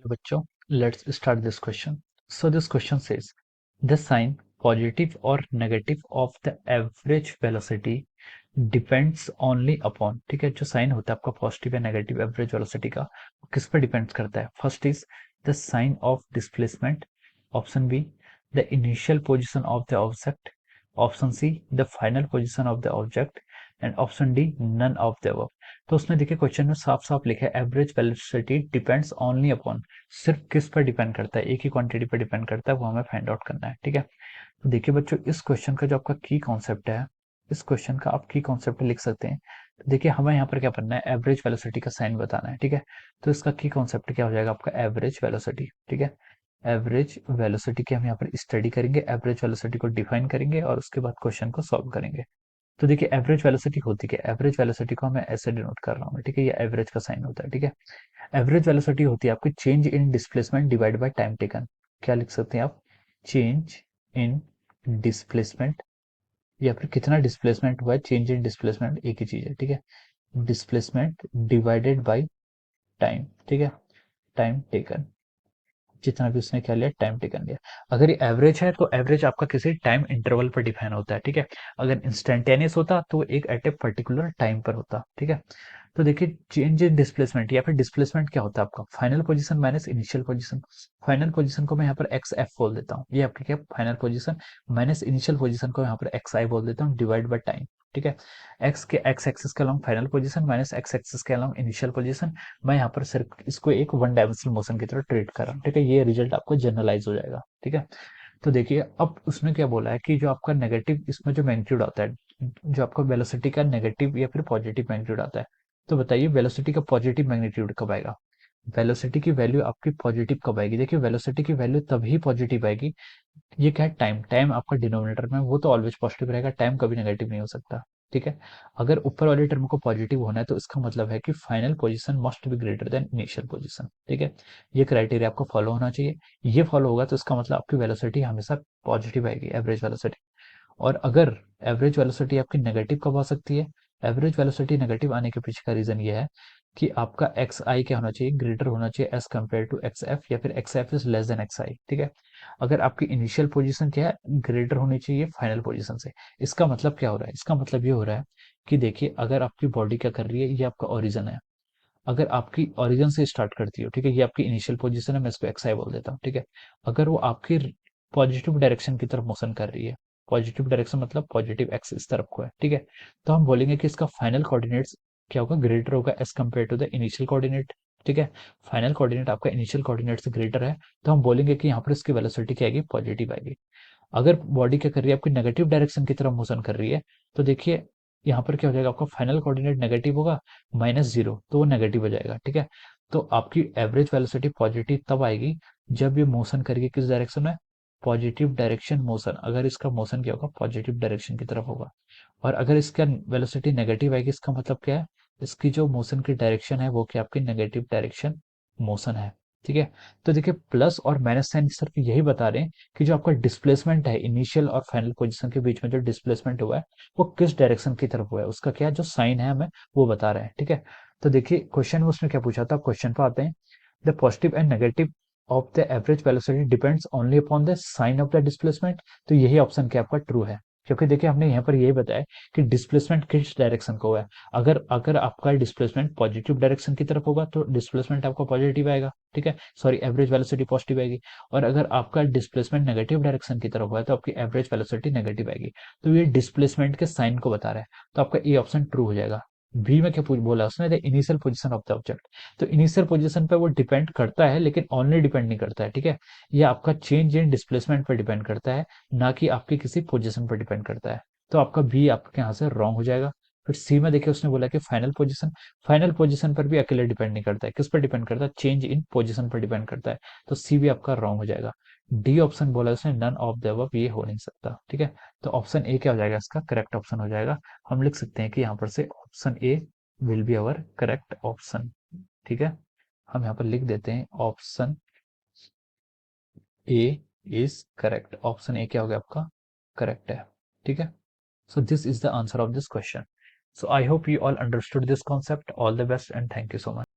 बच्चों, let's start this question. So this question says, the sign positive or negative of the average velocity depends only upon, ठीक है, जो sign होता है आपका पॉजिटिव या नेगेटिव एवरेज वेलोसिटी का, वो किस पर डिपेंड करता है? First is the sign of displacement, option B the initial position of the object, option C the final position of the object and option D none of the above. तो उसने देखिए question में साफ साफ लिखा है average velocity depends only upon, सिर्फ किस पर डिपेंड करता है? एक ही क्वांटिटी पर डिपेंड करता है, वो हमें फाइंड आउट करना है। ठीक है, तो देखिए बच्चों, इस क्वेश्चन का जो आपका की कॉन्सेप्ट है, इस क्वेश्चन का आप की कॉन्सेप्ट लिख सकते हैं। तो देखिए हमें यहाँ पर क्या करना है, एवरेज वेलोसिटी का साइन बताना है। ठीक है, तो इसका की कॉन्सेप्ट क्या हो जाएगा आपका? Average velocity. ठीक है, एवरेज वेलोसिटी की हम यहाँ पर स्टडी करेंगे, एवरेज वेलोसिटी को डिफाइन करेंगे और उसके बाद क्वेश्चन को सॉल्व करेंगे। तो देखिए एवरेज वेलोसिटी होती है, एवरेज वेलोसिटी को मैं ऐसे डिनोट कर रहा हूँ। ठीक है, ये एवरेज का साइन होता है। ठीक है, एवरेज वेलोसिटी होती है आपकी change in displacement divide by time taken. क्या लिख सकते हैं आप? चेंज इन डिस्प्लेसमेंट, या फिर कितना डिस्प्लेसमेंट हुआ है, चेंज इन डिस्प्लेसमेंट एक ही चीज है। ठीक है, डिस्प्लेसमेंट डिवाइडेड बाय टाइम। ठीक है, टाइम टेकन, जितना भी उसने क्या लिया, टाइम टेकन लिया। अगर ये एवरेज है तो एवरेज आपका किसी टाइम इंटरवल पर डिफाइन होता है। ठीक है, अगर इंस्टेंटेनियस होता तो एक एट ए पर्टिकुलर टाइम पर होता। ठीक है, तो देखिए चेंज इन डिस्प्लेसमेंट या फिर डिस्प्लेसमेंट क्या होता है आपका? Final position minus initial position. Final position को मैं यहाँ पर एक्स एफ बोल देता हूँ, ये आपकी क्या, final position, minus initial position को यहाँ पर एक्स आई बोल देता हूँ, डिवाइड बाय टाइम। ठीक है, एक्स के एक्स एक्सिस के along final position minus x axis के अलॉन्ग इनिशियल पोजीशन। मैं यहाँ पर सिर्फ इसको एक वन डायमेंशनल मोशन की तरह ट्रीट कर रहा हूँ। ठीक है, ये रिजल्ट आपको जनरलाइज हो जाएगा। ठीक है, तो देखिए अब उसने क्या बोला है कि जो आपका नेगेटिव इसमें जो मैग्नीट्यूड आता है, जो आपका वेलोसिटी का नेगेटिव या फिर पॉजिटिव मैग्नीट्यूड आता है, तो बताइए वेलोसिटी का पॉजिटिव मैग्नीट्यूड कब आएगा? वेलोसिटी की वैल्यू आपकी पॉजिटिव कब आएगी? देखिए वेलोसिटी की वैल्यू तभी पॉजिटिव आएगी, ये क्या है, टाइम। टाइम आपका डिनोमिनेटर में, वो तो ऑलवेज पॉजिटिव रहेगा, टाइम कभी नेगेटिव नहीं हो सकता। ठीक है, अगर ऊपर वाले टर्म को पॉजिटिव होना है तो इसका मतलब है कि final position must be greater than initial position. ठीक है, ये क्राइटेरिया आपको फॉलो होना चाहिए। ये फॉलो होगा तो इसका मतलब आपकी वेलोसिटी हमेशा पॉजिटिव आएगी, एवरेज वेलोसिटी। और अगर एवरेज वेलोसिटी आपकी नेगेटिव कब आ सकती है? एवरेज वेलोसिटी नेगेटिव आने के पीछे का रीजन ये है कि आपका एक्स आई क्या होना चाहिए, ग्रेटर होना चाहिए as compare to X F, या फिर X F is less than X I. ठीक है, अगर आपकी इनिशियल पोजीशन क्या है, ग्रेटर होनी चाहिए फाइनल पोजीशन से। इसका मतलब क्या हो रहा है? इसका मतलब ये हो रहा है कि देखिए अगर आपकी बॉडी क्या कर रही है, ये आपका ओरिजन है, अगर आपकी ओरिजन से स्टार्ट करती हो, ठीक है, ये आपकी इनिशियल पोजीशन है, मैं इसको एक्स आई बोल देता हूँ। ठीक है, अगर वो आपकी पॉजिटिव डायरेक्शन की तरफ मोशन कर रही है, पॉजिटिव डायरेक्शन मतलब पॉजिटिव एक्स इस तरफ को है, ठीक है, तो हम बोलेंगे कि इसका फाइनल कोऑर्डिनेट्स क्या होगा, ग्रेटर होगा as compare to the initial coordinate. ठीक है, फाइनल कोऑर्डिनेट आपका इनिशियल कोऑर्डिनेट से ग्रेटर है, तो हम बोलेंगे कि यहाँ पर इसकी वेलोसिटी क्या आएगी, पॉजिटिव आएगी। अगर बॉडी क्या कर रही है, आपकी नेगेटिव डायरेक्शन की तरफ मोशन कर रही है, तो देखिए यहाँ पर क्या हो जाएगा, आपका फाइनल कोऑर्डिनेट नेगेटिव होगा, -0, तो वो नेगेटिव हो जाएगा। ठीक है, तो आपकी एवरेज वेलोसिटी पॉजिटिव तब आएगी जब ये मोशन करेगी किस डायरेक्शन में, पॉजिटिव डायरेक्शन मोशन। अगर इसका मोशन क्या होगा, पॉजिटिव डायरेक्शन की तरफ होगा। और अगर इसका वेलोसिटी नेगेटिव आएगी, इसका मतलब क्या है, इसकी जो मोशन की डायरेक्शन है वो क्या आपकी नेगेटिव डायरेक्शन मोशन है। ठीक है, तो देखिए प्लस और माइनस साइन सिर्फ यही बता रहे हैं कि जो आपका डिस्प्लेसमेंट है इनिशियल और फाइनल पोजीशन के बीच में, जो डिस्प्लेसमेंट हुआ है वो किस डायरेक्शन की तरफ हुआ है, उसका क्या जो साइन है हमें वो बता रहे हैं। ठीक है, तो देखिए क्वेश्चन में उसने क्या पूछा था, क्वेश्चन पे आते हैं। The positive and negative of the average velocity depends only upon the sign of the displacement. तो यही ऑप्शन क्या आपका ट्रू है, क्योंकि देखिए हमने यहाँ पर यही बताया कि डिस्प्लेसमेंट किस डायरेक्शन को है। अगर अगर आपका डिस्प्लेसमेंट पॉजिटिव डायरेक्शन की तरफ होगा तो डिस्प्लेसमेंट आपका पॉजिटिव आएगा। ठीक है, सॉरी, एवरेज वेलोसिटी पॉजिटिव आएगी। और अगर आपका डिस्प्लेसमेंट नेगेटिव डायरेक्शन की तरफ हुआ है तो आपकी एवरेज वेलोसिटी नेगेटिव आएगी। तो ये डिस्प्लेसमेंट के साइन को बता रहा है, तो आपका ए ऑप्शन ट्रू हो जाएगा। बी में क्या बोला उसने, the initial position of the object. तो इनिशियल पोजीशन पे वो डिपेंड करता है, लेकिन ओनली डिपेंड नहीं करता है। ठीक है, ये आपका चेंज इन डिस्प्लेसमेंट पर डिपेंड करता है, ना कि आपकी किसी पोजीशन पर डिपेंड करता है। तो आपका बी आपके यहाँ से रॉन्ग हो जाएगा। फिर सी में देखिए उसने बोला कि फाइनल पोजीशन, फाइनल पोजीशन पर भी अकेले डिपेंड नहीं करता है, किस पर डिपेंड करता है, चेंज इन पोजीशन पर डिपेंड करता है। तो सी भी आपका रॉन्ग हो जाएगा। डी ऑप्शन बोला उसने, नन ऑफ द अबव, ये हो नहीं सकता। ठीक है, तो ऑप्शन ए क्या हो जाएगा, इसका करेक्ट ऑप्शन हो जाएगा। हम लिख सकते हैं कि यहाँ पर से option A will be our correct option. ठीक है, हम यहाँ पर लिख देते हैं option A is correct. Option A क्या हो गया आपका, करेक्ट है। ठीक है, so this is the answer of this question. So I hope you all understood this concept. All the best and thank you so much.